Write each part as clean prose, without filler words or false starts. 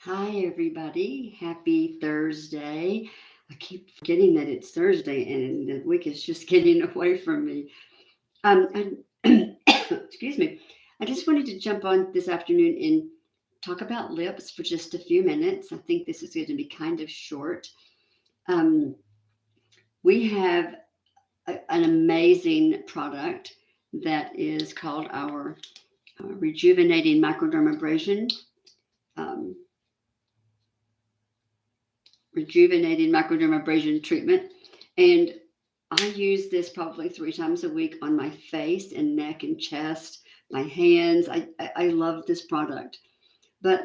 Hi, everybody. Happy Thursday. I keep forgetting that it's Thursday and the week is just getting away from me. Excuse me. I just wanted to jump on this afternoon and talk about lips for just a few minutes. I think this is going to be kind of short. Um, we have an amazing product that is called our Rejuvenating Microdermabrasion. Um, Rejuvenating Microdermabrasion treatment. And I use this probably 3 times a week on my face and neck and chest, my hands. I love this product. But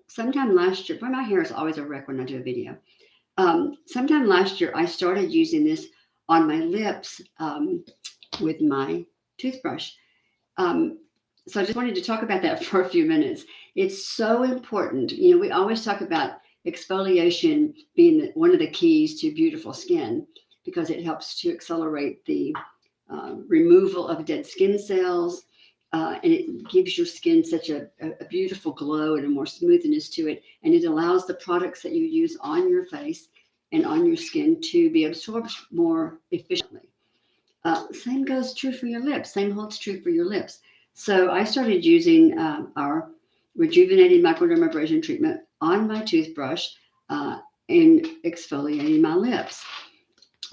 sometime last year, boy, my hair is always a wreck when I do a video. Sometime last year, I started using this on my lips with my toothbrush. Um, so I just wanted to talk about that for a few minutes. It's so important. We always talk about exfoliation being one of the keys to beautiful skin because it helps to accelerate the removal of dead skin cells. And it gives your skin such a beautiful glow and a more smoothness to it. And it allows the products that you use on your face and on your skin to be absorbed more efficiently. Same goes true for your lips. Same holds true for your lips. So I started using our rejuvenating microdermabrasion treatment on my toothbrush and exfoliating my lips.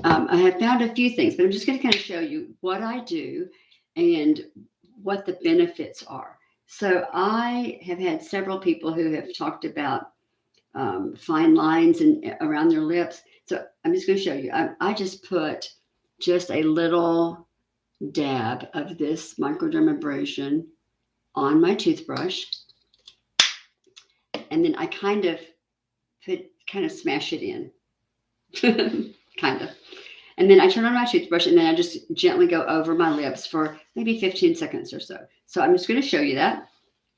I have found a few things, but I'm just going to kind of show you what I do and what the benefits are. So I have had several people who have talked about fine lines and around their lips. So I'm just going to show you. I just put just a little dab of this microdermabrasion on my toothbrush, and then I kind of smash it in, kind of. And then I turn on my toothbrush, and then I just gently go over my lips for maybe 15 seconds or so. So I'm just going to show you that.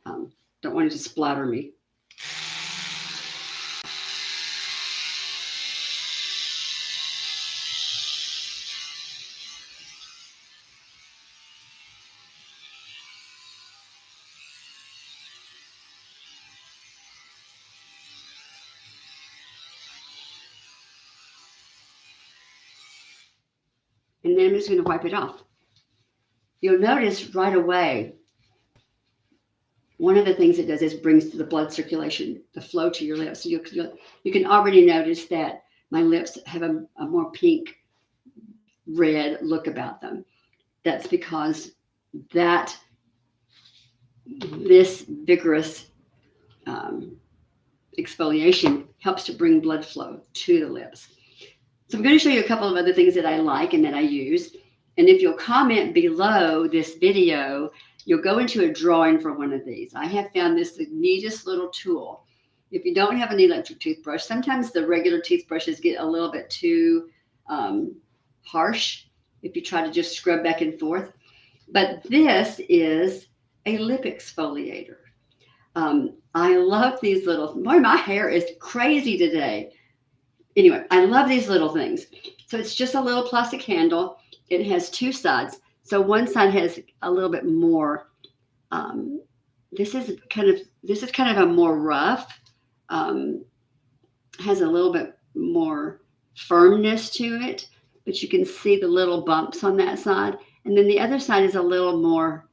Don't want it to splatter me. And then I'm just going to wipe it off. You'll notice right away, one of the things it does is brings the blood circulation, the flow to your lips. So you can already notice that my lips have a more pink, red look about them. That's because that this vigorous exfoliation helps to bring blood flow to the lips. So I'm going to show you a couple of other things that I like and that I use. And if you'll comment below this video, you'll go into a drawing for one of these. I have found this the neatest little tool. If you don't have an electric toothbrush, sometimes the regular toothbrushes get a little bit too harsh if you try to just scrub back and forth. But this is a lip exfoliator. I love these little, boy, my hair is crazy today. Anyway, I love these little things. So it's just a little plastic handle. It has two sides. So one side has a little bit more. This is kind of a more rough. Has a little bit more firmness to it, but you can see the little bumps on that side. And then the other side is a little more,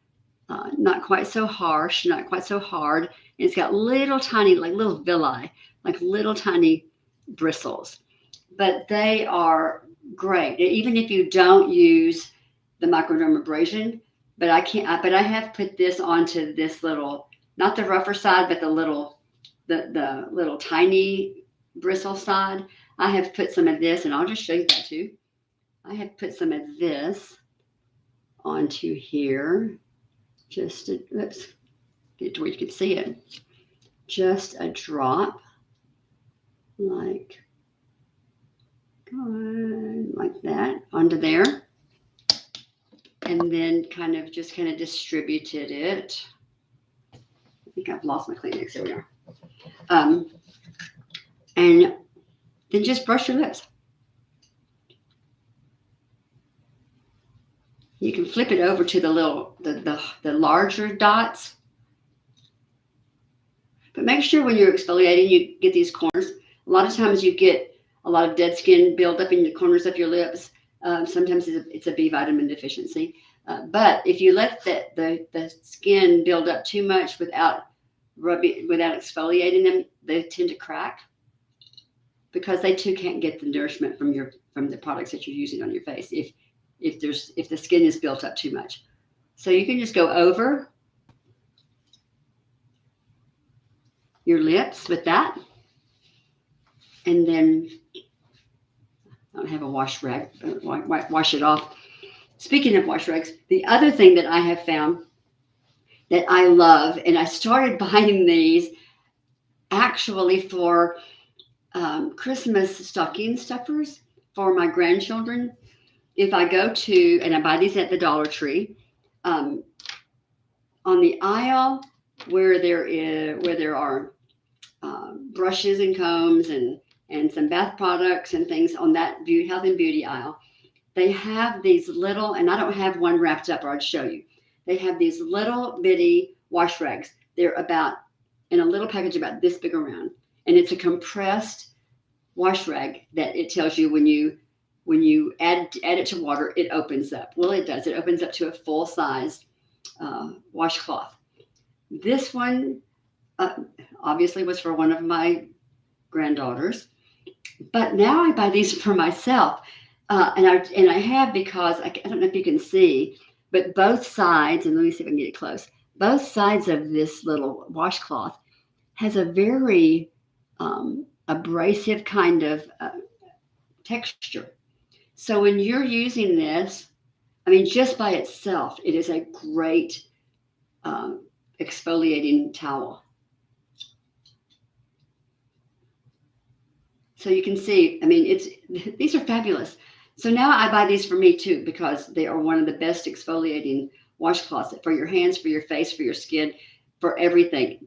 not quite so harsh, not quite so hard. And it's got little tiny, like little villi, like little tiny bristles, but they are great. Even if you don't use the microdermabrasion, but I have put this onto this little, not the rougher side, but the little tiny bristle side. I have put some of this, and I'll just show you that too. I have put some of this onto here. Let's get to where you can see it. Just a drop. Like that onto there, and then kind of distributed it. I think I've lost my Kleenex. There we are. And then just brush your lips. You can flip it over to the larger dots, but make sure when you're exfoliating, you get these corners. A lot of times you get a lot of dead skin build up in the corners of your lips. Sometimes it's a B vitamin deficiency. But if you let the skin build up too much without exfoliating them, they tend to crack because they too can't get the nourishment from the products that you're using on your face if the skin is built up too much. So you can just go over your lips with that, and then I don't have a wash rag, wash it off. Speaking of wash rags, the other thing that I have found that I love, and I started buying these actually for Christmas stocking stuffers for my grandchildren. If I go to, and I buy these at the Dollar Tree, on the aisle where there are brushes and combs and some bath products and things on that health and beauty aisle, they have these little, and I don't have one wrapped up or I'd show you. They have these little bitty wash rags. They're about in a little package about this big around, and it's a compressed wash rag that it tells you when you add it to water, it opens up. Well, it does. It opens up to a full size washcloth. This one obviously was for one of my granddaughters, but now I buy these for myself, and I have, because I don't know if you can see, but both sides, and let me see if I can get it close. Both sides of this little washcloth has a very abrasive kind of texture. So when you're using this, I mean, just by itself, it is a great exfoliating towel. So you can see, I mean, these are fabulous. So now I buy these for me too, because they are one of the best exfoliating washcloths for your hands, for your face, for your skin, for everything.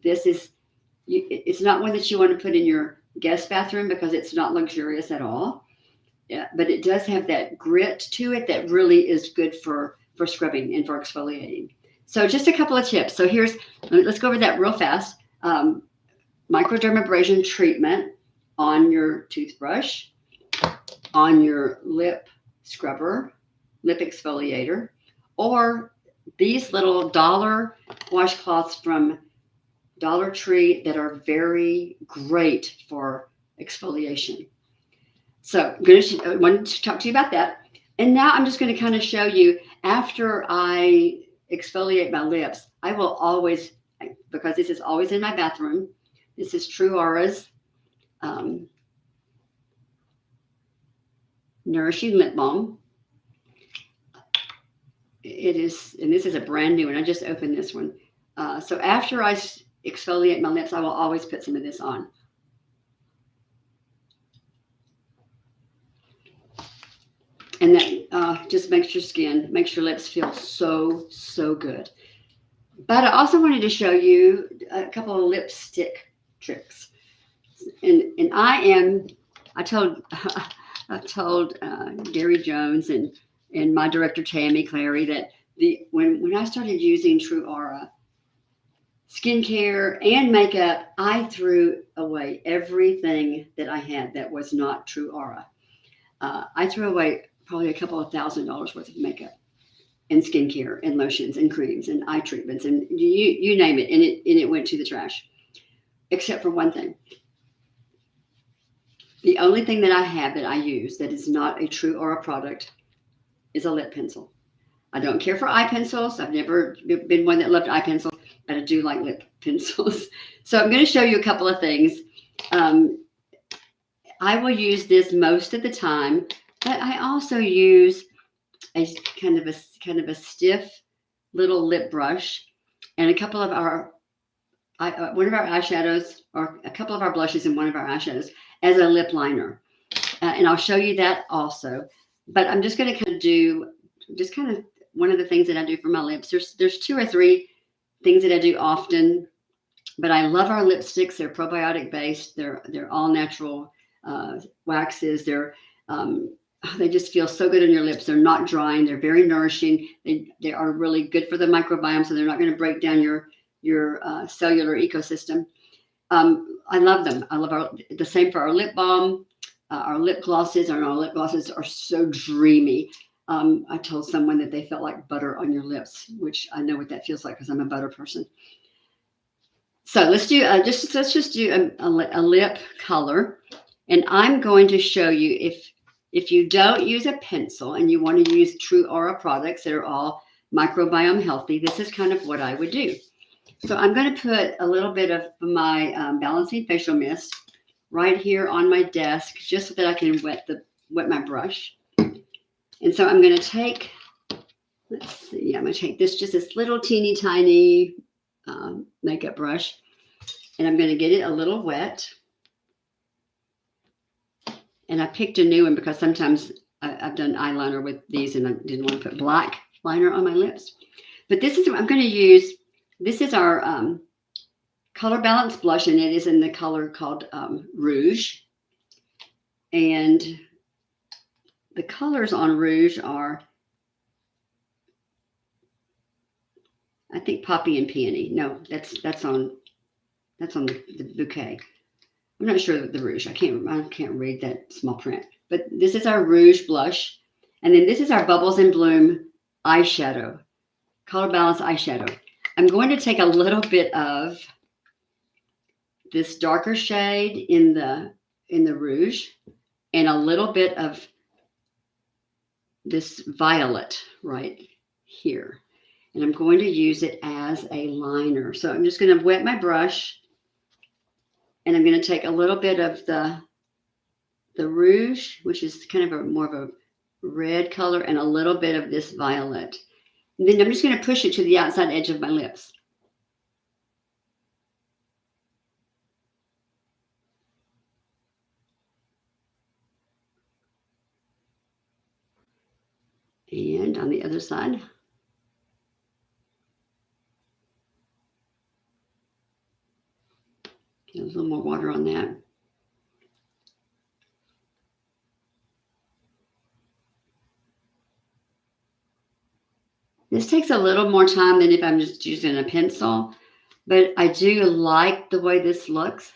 It's not one that you want to put in your guest bathroom because it's not luxurious at all. Yeah, but it does have that grit to it that really is good for scrubbing and for exfoliating. So just a couple of tips. So let's go over that real fast. Microdermabrasion treatment on your toothbrush, on your lip scrubber, lip exfoliator, or these little dollar washcloths from Dollar Tree that are very great for exfoliation. So I wanted to talk to you about that. And now I'm just going to kind of show you, after I exfoliate my lips, I will always, because this is always in my bathroom, this is TrūAura's Nourishing Lip Balm. It is, and this is a brand new one. I just opened this one. So after I exfoliate my lips, I will always put some of this on. And that just makes your lips feel so, so good. But I also wanted to show you a couple of lipstick tricks. And I told Gary Jones and my director Tammy Clary that when I started using TrūAura skincare and makeup, I threw away everything that I had that was not TrūAura. I threw away probably a couple of $1,000s worth of makeup and skincare and lotions and creams and eye treatments and you name it, and it went to the trash, except for one thing. The only thing that I have that I use that is not a TrūAura product is a lip pencil. I don't care for eye pencils. I've never been one that loved eye pencils, but I do like lip pencils. So I'm going to show you a couple of things. I will use this most of the time, but I also use a kind of a stiff little lip brush and one of our eyeshadows, or a couple of our blushes and one of our eyeshadows as a lip liner. And I'll show you that also. But I'm just going to kind of do one of the things that I do for my lips. There's 2 or 3 things that I do often, but I love our lipsticks. They're probiotic based. They're all natural waxes. They just feel so good on your lips. They're not drying. They're very nourishing. They are really good for the microbiome, so they're not going to break down your cellular ecosystem. I love them. I love the same for our lip balm, our lip glosses, and our lip glosses are so dreamy. I told someone that they felt like butter on your lips, which I know what that feels like because I'm a butter person. So let's do let's just do a lip color, and I'm going to show you if you don't use a pencil and you want to use TrūAura products that are all microbiome healthy, this is kind of what I would do. So I'm going to put a little bit of my balancing facial mist right here on my desk, just so that I can wet my brush. And so I'm going to take, let's see, I'm going to take this little teeny tiny makeup brush, and I'm going to get it a little wet. And I picked a new one because sometimes I've done eyeliner with these and I didn't want to put black liner on my lips. But this is what I'm going to use. This is our color balance blush, and it is in the color called Rouge. And the colors on Rouge are, I think, Poppy and Peony. No, that's on the bouquet. I'm not sure the Rouge. I can't read that small print. But this is our Rouge blush, and then this is our Bubbles and Bloom eyeshadow, color balance eyeshadow. I'm going to take a little bit of this darker shade in the Rouge, and a little bit of this violet right here. And I'm going to use it as a liner. So I'm just going to wet my brush, and I'm going to take a little bit of the Rouge, which is kind of more of a red color, and a little bit of this violet. And then I'm just going to push it to the outside edge of my lips. And on the other side. Get a little more water on that. This takes a little more time than if I'm just using a pencil, but I do like the way this looks.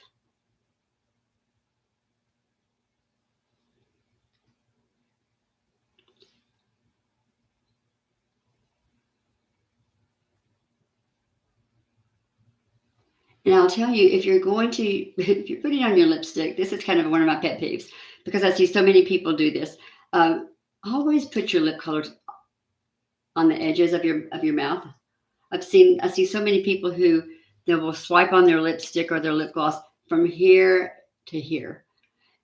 And I'll tell you, if you're putting on your lipstick, this is kind of one of my pet peeves because I see so many people do this. Always put your lip colors on the edges of your mouth. I see so many people who they will swipe on their lipstick or their lip gloss from here to here.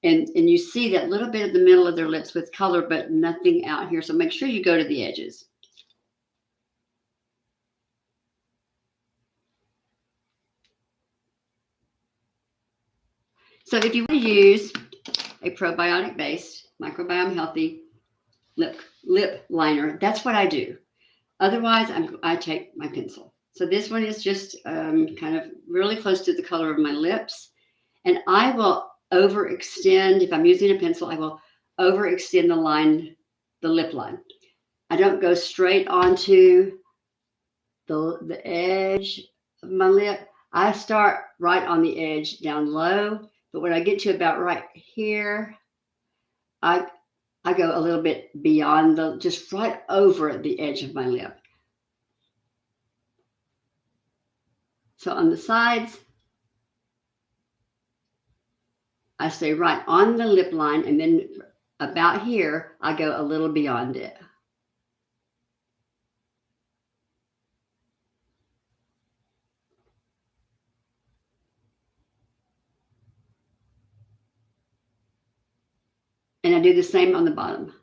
And you see that little bit of the middle of their lips with color, but nothing out here. So make sure you go to the edges. So if you want to use a probiotic based, microbiome healthy lip liner, that's what I do. Otherwise, I take my pencil. So this one is just kind of really close to the color of my lips. And I will overextend, if I'm using a pencil, I will overextend the lip line. I don't go straight onto the edge of my lip. I start right on the edge down low, but when I get to about right here, I go a little bit beyond just right over the edge of my lip. So on the sides, I stay right on the lip line, and then about here, I go a little beyond it. And I do the same on the bottom.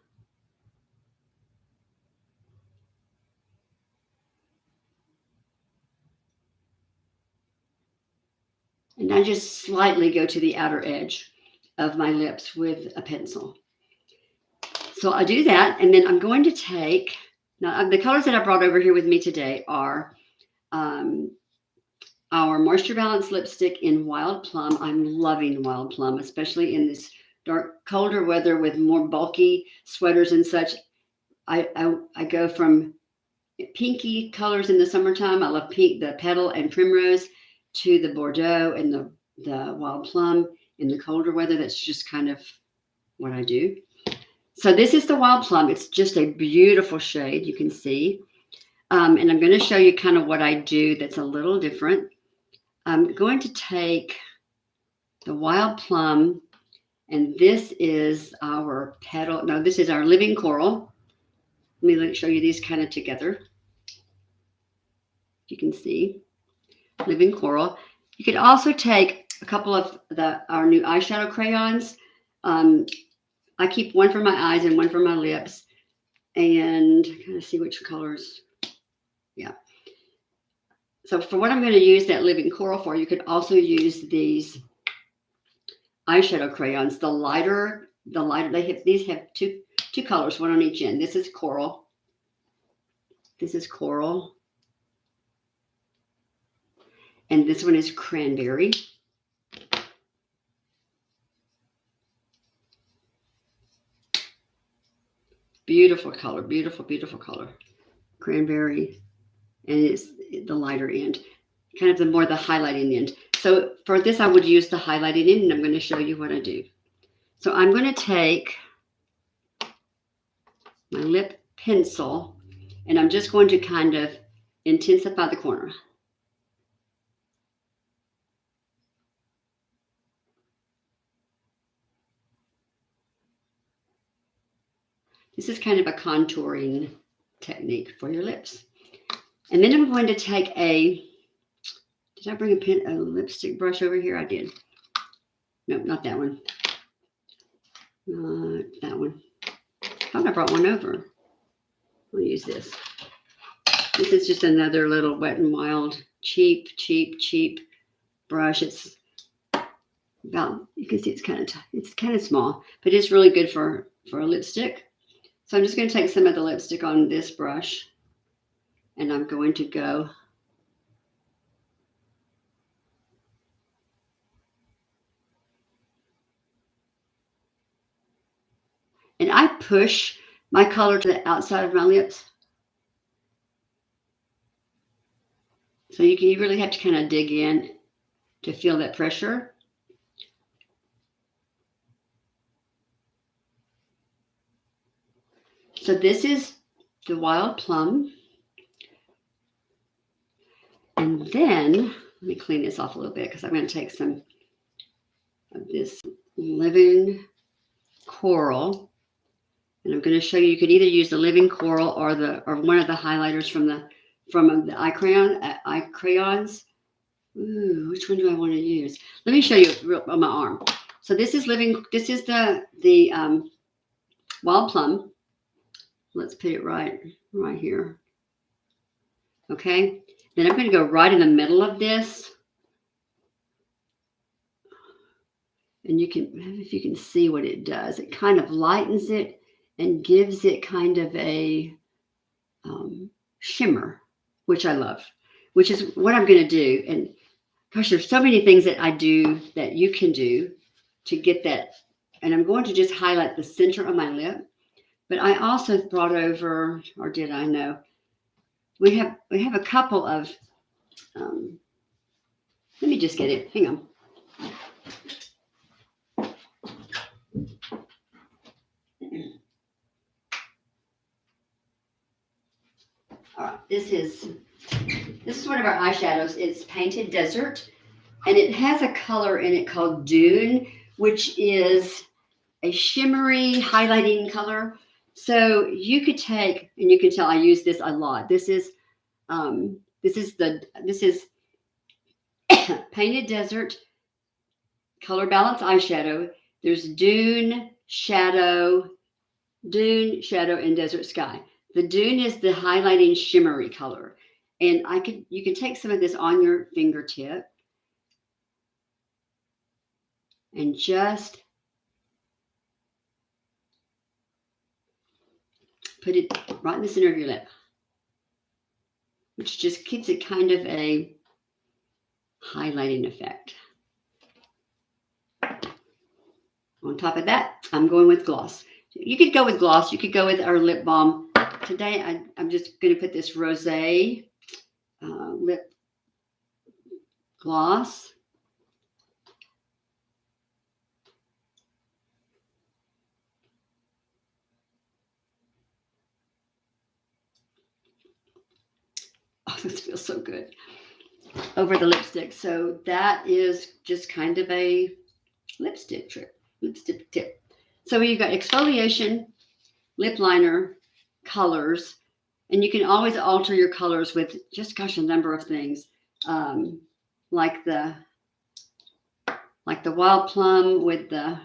And I just slightly go to the outer edge of my lips with a pencil. So I do that, and then I'm going to take, now the colors that I brought over here with me today are our Moisture Balance lipstick in Wild Plum. I'm loving Wild Plum, especially in this dark, colder weather with more bulky sweaters and such. I go from pinky colors in the summertime. I love pink, the petal and primrose, to the Bordeaux and the the wild plum in the colder weather. That's just kind of what I do. So this is the wild plum. It's just a beautiful shade, you can see. And I'm going to show you kind of what I do that's a little different. I'm going to take the wild plum, and this is our petal. No, this is our living coral. Let me show you these kind of together. You can see living coral. You could also take a couple of our new eyeshadow crayons. I keep one for my eyes and one for my lips, and kind of see which colors. Yeah. So for what I'm going to use that living coral for, you could also use these eyeshadow crayons. The lighter, these have two colors, one on each end. This is coral. This is coral. And this one is cranberry. Beautiful color, beautiful, beautiful color. Cranberry, and it's the lighter end, kind of the more the highlighting end. So for this, I would use the highlighting end, and I'm going to show you what I do. So I'm going to take my lip pencil, and I'm just going to kind of intensify the corner. This is kind of a contouring technique for your lips. And then I'm going to take did I bring a lipstick brush over here? I did. Nope, not that one. Not that one. I thought I brought one over. I'll use this. This is just another little Wet n Wild cheap brush. It's about, you can see it's kind of small, but it's really good for a lipstick. So I'm just going to take some of the lipstick on this brush, and I'm going to go and I push my color to the outside of my lips. So you really have to kind of dig in to feel that pressure. So this is the wild plum. And then, let me clean this off a little bit because I'm going to take some of this living coral. And I'm going to show you, you could either use the living coral or one of the highlighters from the eye crayons. Ooh, which one do I want to use? Let me show you on my arm. So this is the wild plum. Let's put it right here. Okay. Then I'm going to go right in the middle of this. And if you can see what it does, it kind of lightens it and gives it kind of a shimmer, which I love, which is what I'm going to do. And gosh, there's so many things that I do that you can do to get that. And I'm going to just highlight the center of my lip. But I also brought over, or did I know? We have a couple of, let me just get it. Hang on. All right, this is one of our eyeshadows. It's Painted Desert, and it has a color in it called Dune, which is a shimmery highlighting color. So you could take, and you can tell I use this a lot. This is Painted Desert Color Balance eyeshadow. There's Dune, Shadow, and Desert Sky. The Dune is the highlighting shimmery color. And you can take some of this on your fingertip and just put it right in the center of your lip, which just gives it kind of a highlighting effect. On top of that, I'm going with gloss. You could go with gloss. You could go with our lip balm. Today, I'm just going to put this rosé lip gloss. This feels so good over the lipstick. So that is just kind of a lipstick tip. So you've got exfoliation, lip liner, colors, and you can always alter your colors with just, gosh, a number of things, like the wild plum with the,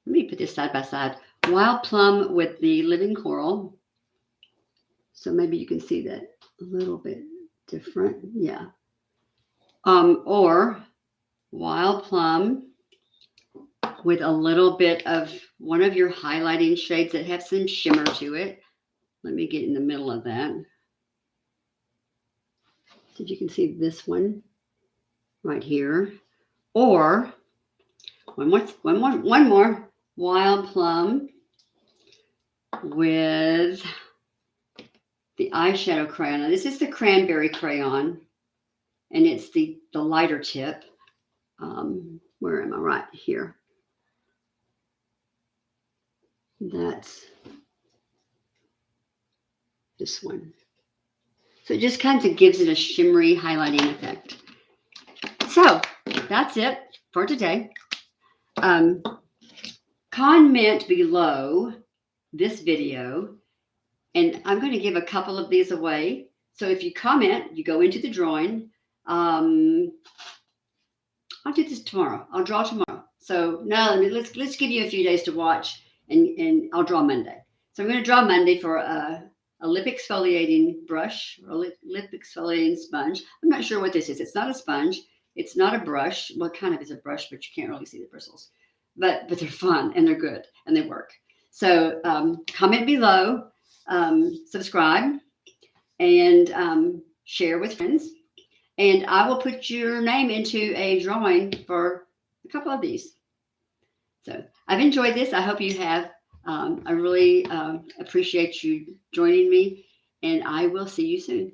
let me put this side by side, wild plum with the living coral. So maybe you can see that a little bit different. Yeah. Or wild plum with a little bit of one of your highlighting shades that have some shimmer to it. Let me get in the middle of that. So you can see this one right here. Or one more wild plum with the eyeshadow crayon. Now, this is the cranberry crayon, and it's the lighter tip. Where am I? Right here. That's this one. So it just kind of gives it a shimmery highlighting effect. So that's it for today. Comment below this video, and I'm going to give a couple of these away. So if you comment, you go into the drawing. I'll do this tomorrow. I'll draw tomorrow. So now let's give you a few days to watch, and I'll draw Monday. So I'm going to draw Monday for a lip exfoliating brush or a lip exfoliating sponge. I'm not sure what this is. It's not a sponge. It's not a brush. Well, kind of is a brush, but you can't really see the bristles. But they're fun and they're good and they work. So comment below, subscribe, and share with friends. And I will put your name into a drawing for a couple of these. So I've enjoyed this. I hope you have. I really appreciate you joining me, and I will see you soon.